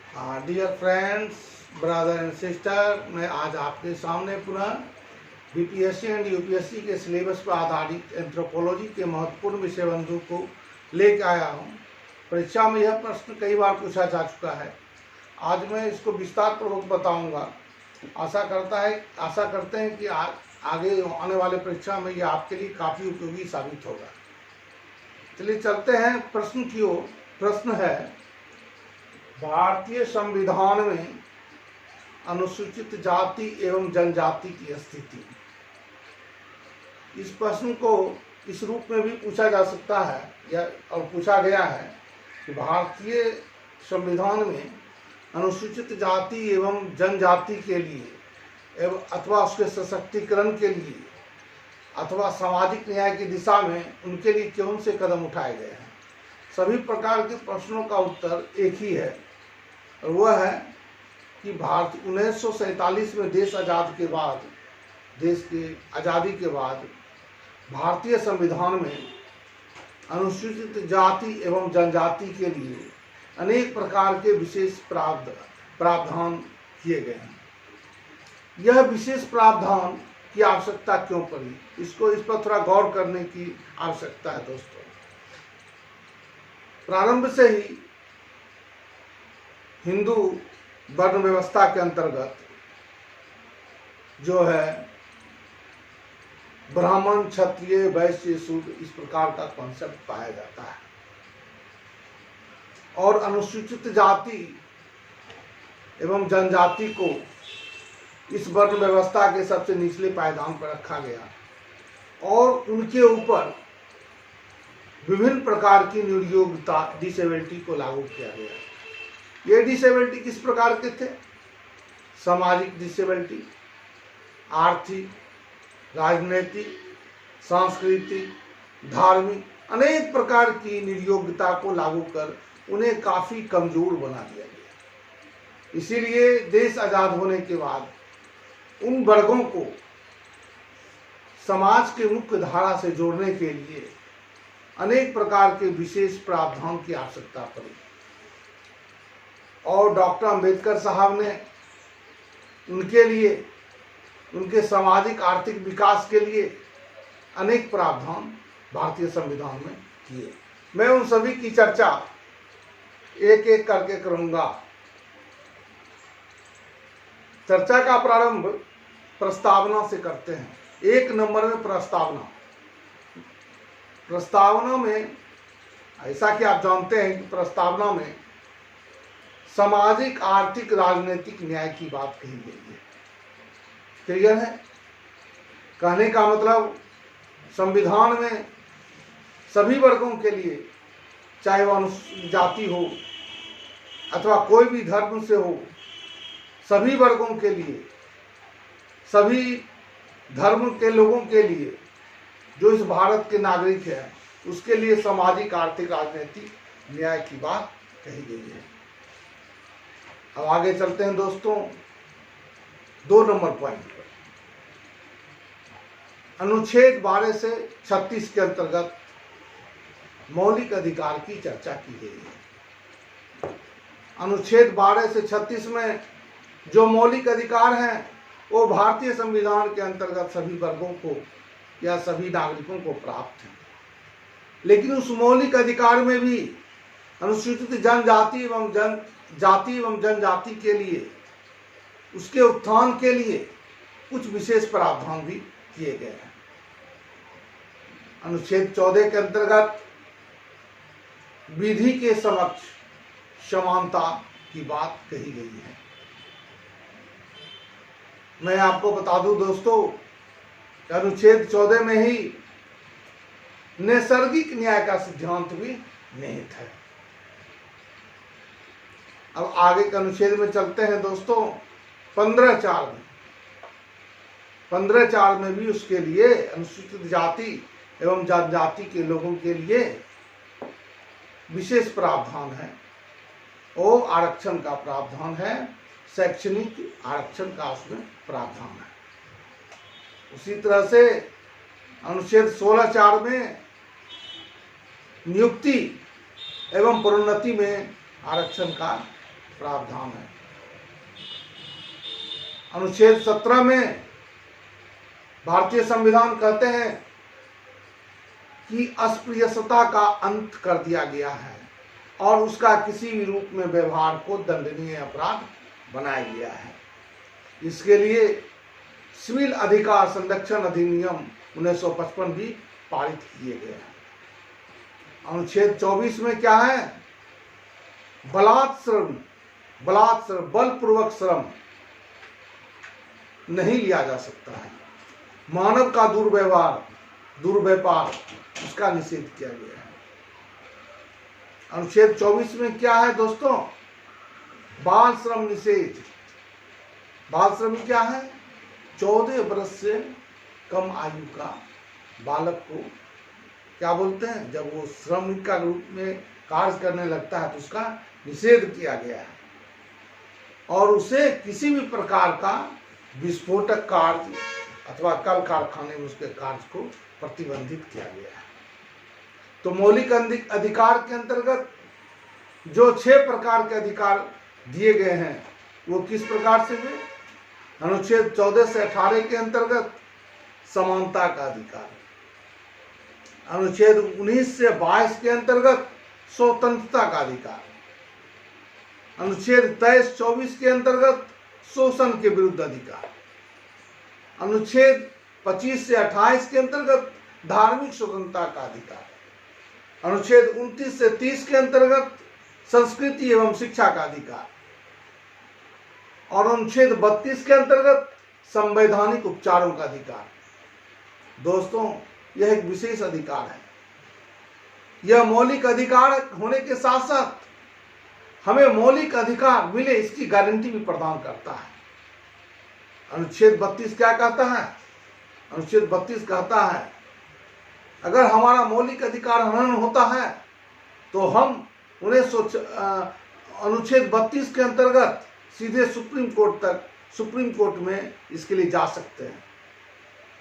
Dear friends, brother and sister, मैं आज आपके सामने पुनः बीपीएससी एंड यूपीएससी के सिलेबस पर आधारित एंथ्रोपोलॉजी के महत्वपूर्ण विषय बंधु को लेकर आया हूँ। परीक्षा में यह प्रश्न कई बार पूछा जा चुका है। आज मैं इसको विस्तार पूर्वक बताऊंगा। आशा करते हैं कि आगे आने वाले परीक्षा में यह आपके लिए काफ़ी उपयोगी साबित होगा। चलिए चलते हैं प्रश्न की ओर। प्रश्न है, भारतीय संविधान में अनुसूचित जाति एवं जनजाति की स्थिति। इस प्रश्न को इस रूप में भी पूछा जा सकता है और पूछा गया है कि भारतीय संविधान में अनुसूचित जाति एवं जनजाति के लिए अथवा उसके सशक्तिकरण के लिए अथवा सामाजिक न्याय की दिशा में उनके लिए कौन से कदम उठाए गए हैं। सभी प्रकार के प्रश्नों का उत्तर एक ही है, और वह है कि भारत 1947 में देश की आज़ादी के बाद भारतीय संविधान में अनुसूचित जाति एवं जनजाति के लिए अनेक प्रकार के विशेष प्रावधान किए गए हैं। यह विशेष प्रावधान की आवश्यकता क्यों पड़ी, इस पर थोड़ा गौर करने की आवश्यकता है दोस्तों। प्रारंभ से ही हिंदू वर्ण व्यवस्था के अंतर्गत जो है ब्राह्मण, क्षत्रिय, वैश्य, शूद्र, इस प्रकार का कॉन्सेप्ट पाया जाता है। और अनुसूचित जाति एवं जनजाति को इस वर्ण व्यवस्था के सबसे निचले पायदान पर रखा गया और उनके ऊपर विभिन्न प्रकार की निर्योग्यता, डिसेबिलिटी को लागू किया गया। ये डिसेबिलिटी किस प्रकार के थे? सामाजिक डिसेबिलिटी, आर्थिक, राजनीतिक, सांस्कृतिक, धार्मिक, अनेक प्रकार की निर्योग्यता को लागू कर उन्हें काफ़ी कमजोर बना दिया गया। इसीलिए देश आज़ाद होने के बाद उन वर्गों को समाज के मुख्य धारा से जोड़ने के लिए अनेक प्रकार के विशेष प्रावधान की आवश्यकता पड़ी और डॉक्टर अंबेडकर साहब ने उनके लिए, उनके सामाजिक आर्थिक विकास के लिए अनेक प्रावधान भारतीय संविधान में किए। मैं उन सभी की चर्चा एक एक करके करूंगा। चर्चा का प्रारंभ प्रस्तावना से करते हैं। 1 नंबर में प्रस्तावना में ऐसा कि आप जानते हैं कि प्रस्तावना में सामाजिक, आर्थिक, राजनीतिक न्याय की बात कही गई है। क्लियर है? कहने का मतलब संविधान में सभी वर्गों के लिए, चाहे वह अनुसूचित जाति हो अथवा कोई भी धर्म से हो, सभी वर्गों के लिए, सभी धर्म के लोगों के लिए जो इस भारत के नागरिक हैं, उसके लिए सामाजिक, आर्थिक, राजनीतिक न्याय की बात कही गई है। अब आगे चलते हैं दोस्तों 2 नंबर पॉइंट पर। अनुच्छेद 12 से 36 के अंतर्गत मौलिक अधिकार की चर्चा की गई है। अनुच्छेद 12 से 36 में जो मौलिक अधिकार हैं वो भारतीय संविधान के अंतर्गत सभी वर्गों को या सभी नागरिकों को प्राप्त है। लेकिन उस मौलिक अधिकार में भी अनुसूचित जाति एवं जनजाति के लिए, उसके उत्थान के लिए कुछ विशेष प्रावधान भी किए गए हैं। अनुच्छेद 14 के अंतर्गत विधि के समक्ष समानता की बात कही गई है। मैं आपको बता दूं दोस्तों, अनुच्छेद 14 में ही नैसर्गिक न्याय का सिद्धांत भी निहित है। अब आगे के अनुच्छेद में चलते हैं दोस्तों 15(4) में। 15(4) में भी उसके लिए अनुसूचित जाति एवं जनजाति के लोगों के लिए विशेष प्रावधान है। वो आरक्षण का प्रावधान है, शैक्षणिक आरक्षण का उसमें प्रावधान है। उसी तरह से अनुच्छेद 16(4) में नियुक्ति एवं प्रोन्नति में आरक्षण का प्रावधान है। अनुच्छेद 17 में भारतीय संविधान कहते हैं कि अस्पृश्यता का अंत कर दिया गया है और उसका किसी भी रूप में व्यवहार को दंडनीय अपराध बनाया गया है। इसके लिए सिविल अधिकार संरक्षण अधिनियम 1955 भी पारित किए गए हैं। अनुच्छेद 24 में क्या है? बलात्श्रम बलपूर्वक श्रम नहीं लिया जा सकता है। मानव का दुर्व्यापार उसका निषेध किया गया है। अनुच्छेद 24 में क्या है दोस्तों? बाल श्रम निषेध। बाल श्रम क्या है? 14 वर्ष से कम आयु का बालक को क्या बोलते हैं? जब वो श्रमिक का रूप में कार्य करने लगता है तो उसका निषेध किया गया है और उसे किसी भी प्रकार का विस्फोटक कार्य अथवा कल कारखाने में उसके कार्य को प्रतिबंधित किया गया है। तो मौलिक अधिकार के अंतर्गत जो 6 प्रकार के अधिकार दिए गए हैं वो किस प्रकार से हुए? अनुच्छेद 14 से 18 के अंतर्गत समानता का अधिकार, अनुच्छेद 19 से 22 के अंतर्गत स्वतंत्रता का अधिकार, अनुच्छेद 23-24 के अंतर्गत शोषण के विरुद्ध अधिकार, अनुच्छेद 25 से 28 के अंतर्गत धार्मिक स्वतंत्रता का अधिकार, अनुच्छेद 29 से 30 के अंतर्गत संस्कृति एवं शिक्षा का अधिकार और अनुच्छेद 32 के अंतर्गत संवैधानिक उपचारों का अधिकार। दोस्तों, यह एक विशेष अधिकार है। यह मौलिक अधिकार होने के साथ साथ हमें मौलिक अधिकार मिले इसकी गारंटी भी प्रदान करता है। अनुच्छेद 32 क्या कहता है? अनुच्छेद 32 कहता है अगर हमारा मौलिक अधिकार हनन होता है तो हम उन्हें अनुच्छेद 32 के अंतर्गत सीधे सुप्रीम कोर्ट में इसके लिए जा सकते हैं।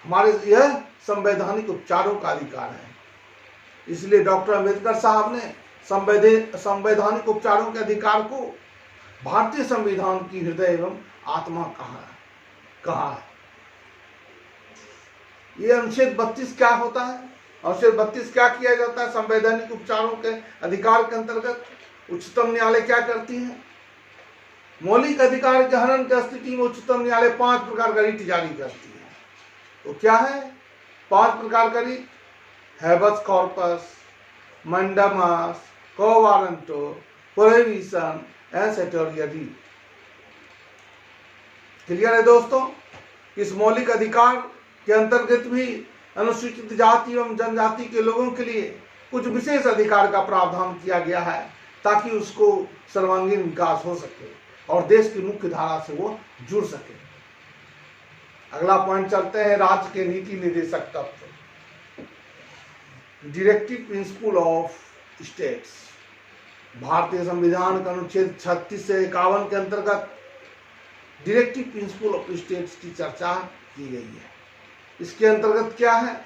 हमारे यह संवैधानिक उपचारों का अधिकार है। इसलिए डॉक्टर अंबेडकर साहब ने संवैधानिक उपचारों के अधिकार को भारतीय संविधान की हृदय एवं आत्मा कहा है। ये अनुच्छेद 32 क्या होता है? अनुच्छेद 32 क्या किया जाता है? संवैधानिक उपचारों के अधिकार के अंतर्गत उच्चतम न्यायालय क्या करती है? मौलिक अधिकार के हनन की स्थिति में उच्चतम न्यायालय 5 प्रकार का रिट जारी करती है। तो क्या है 5 प्रकार का writ? Habeas corpus, mandamus, quo warranto, prohibition and certiorari. Clear है दोस्तों? इस मौलिक अधिकार के अंतर्गत भी अनुसूचित जाति एवं जनजाति के लोगों के लिए कुछ विशेष अधिकार का प्रावधान किया गया है ताकि उसको सर्वांगीण विकास हो सके और देश की मुख्य धारा से वो जुड़ सके। अगला पॉइंट चलते हैं, राज्य के नीति निर्देशक तत्व। Directive principle of states. भारतीय संविधान का अनुच्छेद 36 से 51 के अंतर्गत डायरेक्टिव प्रिंसिपल ऑफ स्टेट्स की चर्चा की गई है। इसके अंतर्गत क्या है?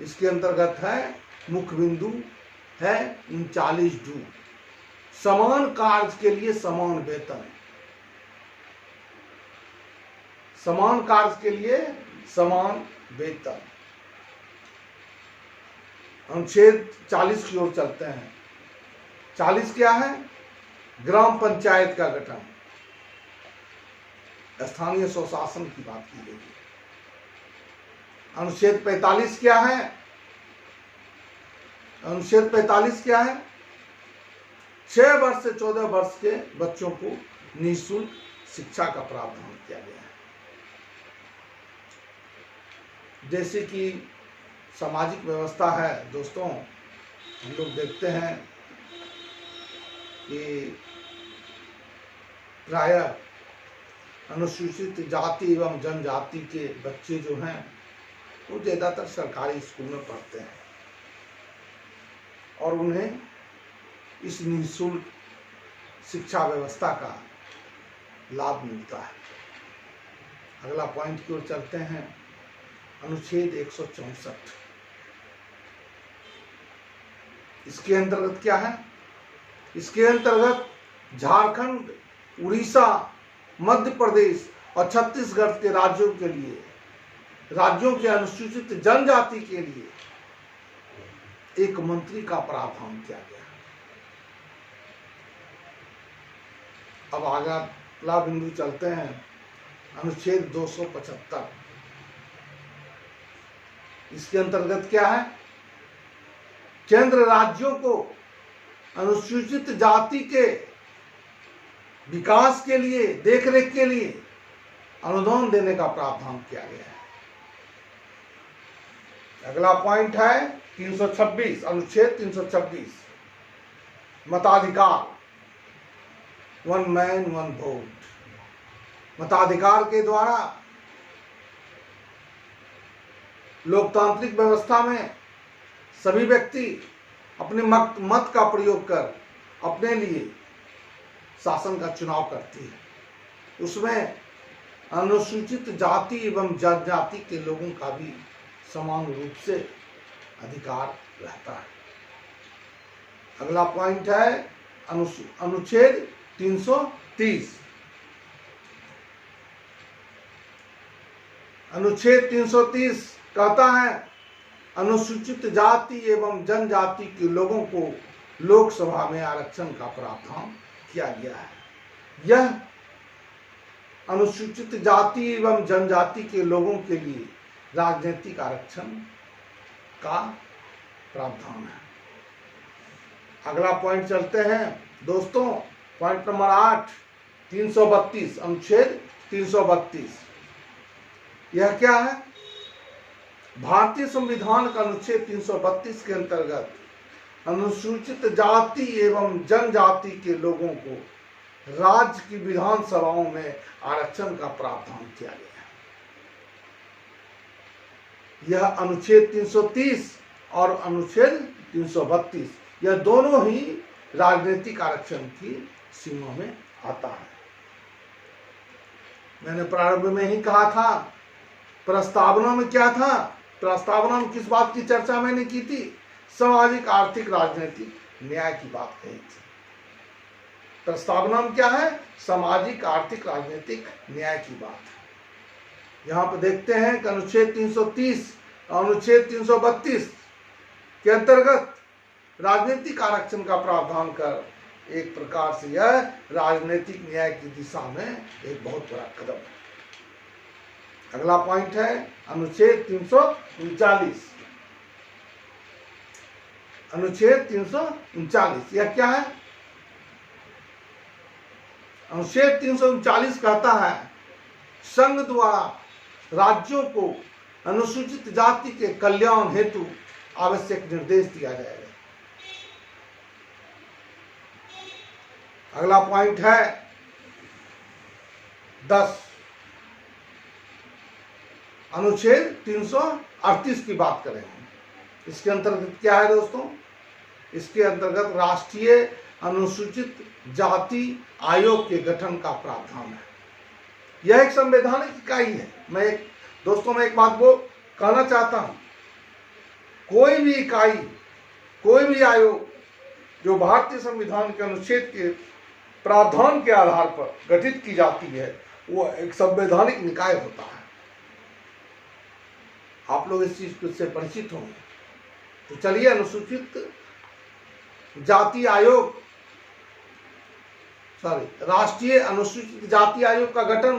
इसके अंतर्गत है मुख्य बिंदु है 39(2) समान कार्य के लिए समान वेतन। समान कार्य के लिए समान वेतन। अनुच्छेद 40 की ओर चलते हैं। 40 क्या है? ग्राम पंचायत का गठन, स्थानीय स्वशासन की बात की गई है। अनुच्छेद 45 क्या है? अनुच्छेद 45 क्या है? 6 वर्ष से 14 वर्ष के बच्चों को निःशुल्क शिक्षा का प्रावधान किया गया है। जैसे कि सामाजिक व्यवस्था है दोस्तों, हम लोग देखते हैं कि प्रायः अनुसूचित जाति एवं जनजाति के बच्चे जो हैं वो ज़्यादातर सरकारी स्कूल में पढ़ते हैं और उन्हें इस निःशुल्क शिक्षा व्यवस्था का लाभ मिलता है। अगला पॉइंट की ओर चलते हैं, अनुच्छेद 164। इसके अंतर्गत क्या है? इसके अंतर्गत झारखंड, उड़ीसा, मध्य प्रदेश और छत्तीसगढ़ के राज्यों के लिए, राज्यों के अनुसूचित जनजाति के लिए एक मंत्री का प्रावधान किया गया। अब अगला बिंदु चलते हैं, अनुच्छेद 275। इसके अंतर्गत क्या है? केंद्र राज्यों को अनुसूचित जाति के विकास के लिए, देखरेख के लिए अनुदान देने का प्रावधान किया गया है। अगला पॉइंट है 326, अनुच्छेद 326, मताधिकार, वन मैन वन वोट। मताधिकार के द्वारा लोकतांत्रिक व्यवस्था में सभी व्यक्ति अपने मत का प्रयोग कर अपने लिए शासन का चुनाव करती है। उसमें अनुसूचित जाति एवं जनजाति के लोगों का भी समान रूप से अधिकार रहता है। अगला पॉइंट है अनुच्छेद 330। अनुच्छेद 330 कहता है, अनुसूचित जाति एवं जनजाति के लोगों को लोकसभा में आरक्षण का प्रावधान किया गया है। यह अनुसूचित जाति एवं जनजाति के लोगों के लिए राजनीतिक आरक्षण का प्रावधान है। अगला पॉइंट चलते हैं दोस्तों, पॉइंट नंबर 8, 332, अनुच्छेद 332। यह क्या है? भारतीय संविधान का अनुच्छेद 332 के अंतर्गत अनुसूचित जाति एवं जनजाति के लोगों को राज्य की विधानसभाओं में आरक्षण का प्रावधान किया गया है। यह अनुच्छेद 330 और अनुच्छेद 332, यह दोनों ही राजनीतिक आरक्षण की सीमा में आता है। मैंने प्रारंभ में ही कहा था, प्रस्तावना में क्या था? प्रस्तावना में किस बात की चर्चा मैंने की थी? सामाजिक, आर्थिक, राजनीतिक न्याय की बात कही थी। प्रस्तावना में क्या है? सामाजिक, आर्थिक, राजनीतिक न्याय की बात है। यहाँ पर देखते हैं कि अनुच्छेद 330 और अनुच्छेद 332 के अंतर्गत राजनीतिक आरक्षण का प्रावधान कर एक प्रकार से यह राजनीतिक न्याय की दिशा में एक बहुत बड़ा कदम है। अगला पॉइंट है अनुच्छेद 339। अनुच्छेद 339 यह क्या है? अनुच्छेद 339 कहता है, संघ द्वारा राज्यों को अनुसूचित जाति के कल्याण हेतु आवश्यक निर्देश दिया जाएगा। अगला पॉइंट है 10, अनुच्छेद 338 की बात करेंगे। इसके अंतर्गत क्या है दोस्तों? इसके अंतर्गत राष्ट्रीय अनुसूचित जाति आयोग के गठन का प्रावधान है। यह एक संवैधानिक इकाई है। मैं एक बात वो कहना चाहता हूं, कोई भी इकाई, कोई भी आयोग जो भारतीय संविधान के अनुच्छेद के प्रावधान के आधार पर गठित की जाती है, वो एक संवैधानिक निकाय होता है। आप लोग इस चीज से परिचित होंगे। तो चलिए, अनुसूचित जाति आयोग, राष्ट्रीय अनुसूचित जाति आयोग का गठन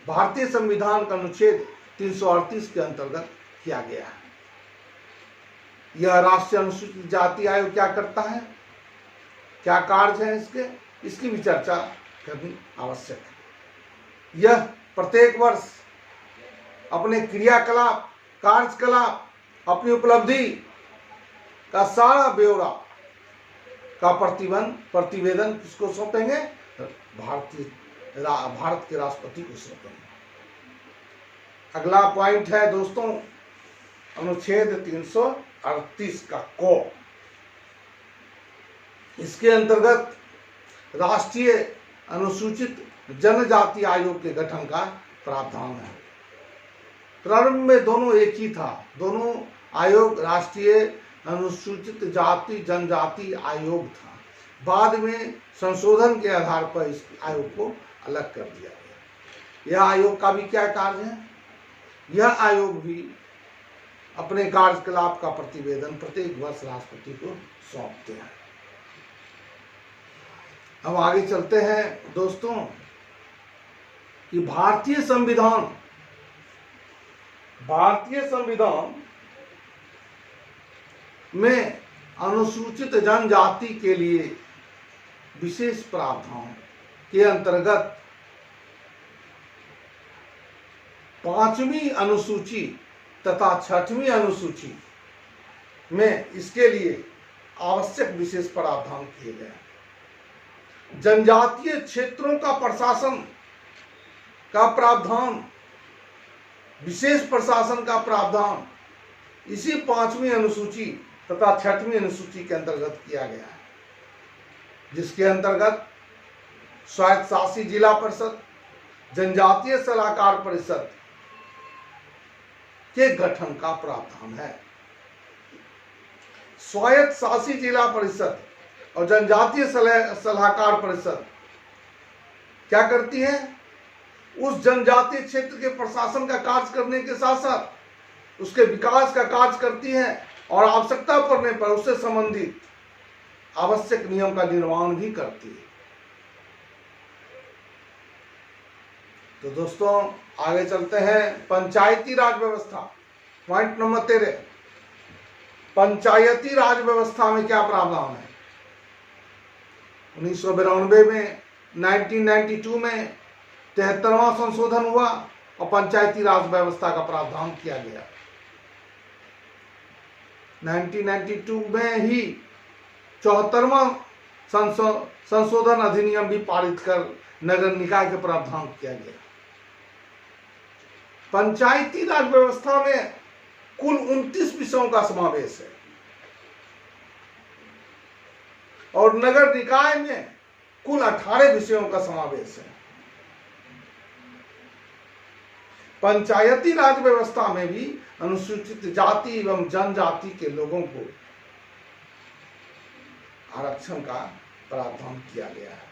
भारतीय संविधान का अनुच्छेद 338 के अंतर्गत किया गया है। यह राष्ट्रीय अनुसूचित जाति आयोग क्या करता है, क्या कार्य है इसकी भी चर्चा करनी आवश्यक है। यह प्रत्येक वर्ष अपने क्रियाकलाप, कार्यकलाप, अपनी उपलब्धि का सारा ब्यौरा का प्रतिवेदन किसको सौंपेंगे? भारत के राष्ट्रपति को सौंपेंगे। अगला पॉइंट है दोस्तों अनुच्छेद 338 का को। इसके अंतर्गत राष्ट्रीय अनुसूचित जनजाति आयोग के गठन का प्रावधान है। प्रारंभ में दोनों एक ही था, दोनों आयोग राष्ट्रीय अनुसूचित जाति जनजाति आयोग था, बाद में संशोधन के आधार पर इस आयोग को अलग कर दिया गया। यह आयोग का भी क्या कार्य है? यह आयोग भी अपने कार्यकलाप का प्रतिवेदन प्रत्येक वर्ष राष्ट्रपति को सौंपते हैं। हम आगे चलते हैं दोस्तों कि भारतीय संविधान में अनुसूचित जनजाति के लिए विशेष प्रावधान के अंतर्गत 5वीं अनुसूची तथा 6वीं अनुसूची में इसके लिए आवश्यक विशेष प्रावधान किए गए। जनजातीय क्षेत्रों का प्रशासन का प्रावधान, विशेष प्रशासन का प्रावधान इसी 5वीं अनुसूची तथा 6वीं अनुसूची के अंतर्गत किया गया है, जिसके अंतर्गत स्वायत्त शासी जिला परिषद, जनजातीय सलाहकार परिषद के गठन का प्रावधान है। स्वायत्त शासी जिला परिषद और जनजातीय सलाहकार परिषद क्या करती है? उस जनजातीय क्षेत्र के प्रशासन का कार्य करने के साथ साथ उसके विकास का कार्य करती है और आवश्यकता पड़ने पर उससे संबंधित आवश्यक नियम का निर्माण भी करती है। तो दोस्तों आगे चलते हैं। पंचायती राज व्यवस्था, पॉइंट नंबर 13। पंचायती राज व्यवस्था में क्या प्रावधान है? 1992 में 1992 में 73वां संशोधन हुआ और पंचायती राज व्यवस्था का प्रावधान किया गया। 1992 में ही 74वां संशोधन अधिनियम भी पारित कर नगर निकाय के प्रावधान किया गया। पंचायती राज व्यवस्था में कुल 29 विषयों का समावेश है और नगर निकाय में कुल 18 विषयों का समावेश है। पंचायती राज व्यवस्था में भी अनुसूचित जाति एवं जनजाति के लोगों को आरक्षण का प्रावधान किया गया है।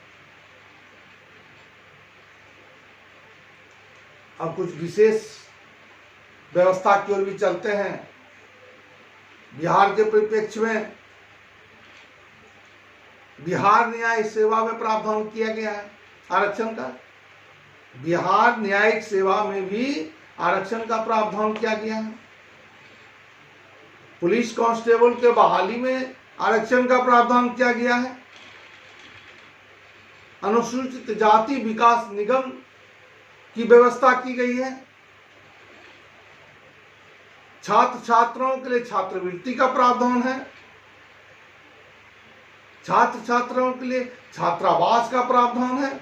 अब कुछ विशेष व्यवस्था की ओर भी चलते हैं। बिहार के परिप्रेक्ष्य में बिहार न्याय सेवा में प्रावधान किया गया है आरक्षण का। बिहार न्यायिक सेवा में भी आरक्षण का प्रावधान किया गया है। पुलिस कांस्टेबल के बहाली में आरक्षण का प्रावधान किया गया है। अनुसूचित जाति विकास निगम की व्यवस्था की गई है। छात्र छात्राओं के लिए छात्रवृत्ति का प्रावधान है। छात्र छात्राओं के लिए छात्रावास का प्रावधान है।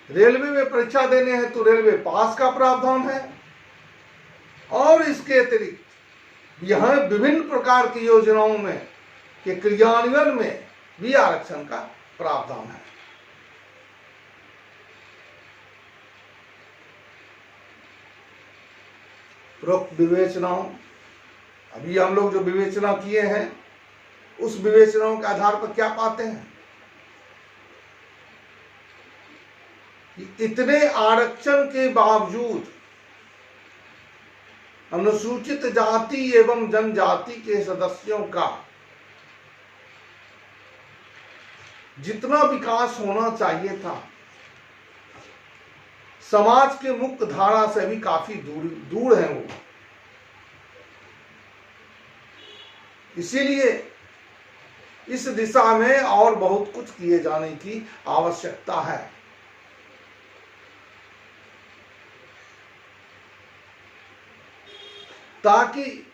रेलवे में परीक्षा देने हैं तो रेलवे पास का प्रावधान है और इसके अतिरिक्त यहां विभिन्न प्रकार की योजनाओं में के क्रियान्वयन में भी आरक्षण का प्रावधान है। उपरोक्त विवेचनाओं, अभी हम लोग जो विवेचना किए हैं उस विवेचनाओं के आधार पर क्या पाते हैं कि इतने आरक्षण के बावजूद अनुसूचित जाति एवं जनजाति के सदस्यों का जितना विकास होना चाहिए था समाज के मुख्य धारा से भी काफी दूर है वो। इसीलिए इस दिशा में और बहुत कुछ किए जाने की आवश्यकता है। ताकि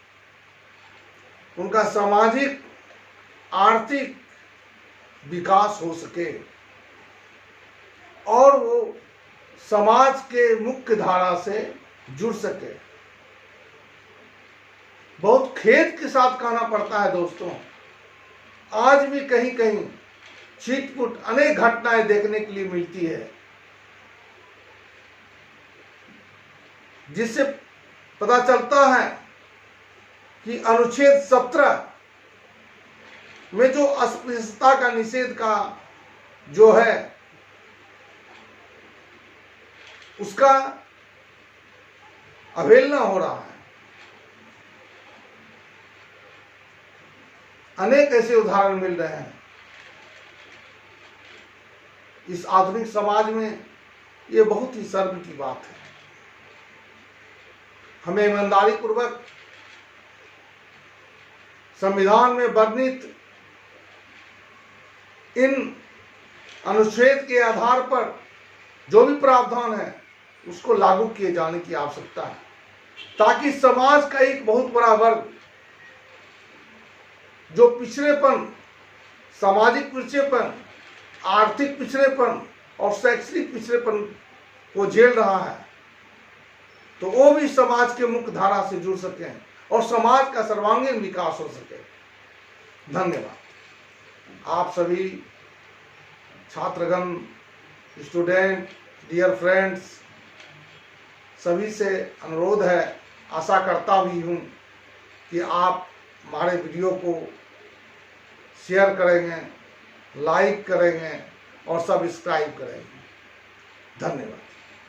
उनका सामाजिक आर्थिक विकास हो सके और वो समाज के मुख्य धारा से जुड़ सके। बहुत खेद के साथ कहना पड़ता है दोस्तों, आज भी कहीं कहीं छिटपुट अनेक घटनाएं देखने के लिए मिलती है, जिससे पता चलता है कि अनुच्छेद 17 में जो अस्पृश्यता का निषेध का जो है उसका अवहेलना हो रहा है। अनेक ऐसे उदाहरण मिल रहे हैं। इस आधुनिक समाज में ये बहुत ही शर्म की बात है। हमें ईमानदारी पूर्वक संविधान में वर्णित इन अनुच्छेद के आधार पर जो भी प्रावधान है उसको लागू किए जाने की आवश्यकता है, ताकि समाज का एक बहुत बड़ा वर्ग जो पिछड़ेपन, सामाजिक पिछड़ेपन, आर्थिक पिछड़ेपन और शैक्षणिक पिछड़ेपन को झेल रहा है, तो वो भी समाज के मुख्य धारा से जुड़ सकें और समाज का सर्वांगीण विकास हो सके। धन्यवाद। आप सभी छात्रगण, स्टूडेंट, डियर फ्रेंड्स, सभी से अनुरोध है, आशा करता भी हूँ कि आप हमारे वीडियो को शेयर करेंगे, लाइक करेंगे और सब्सक्राइब करेंगे। धन्यवाद।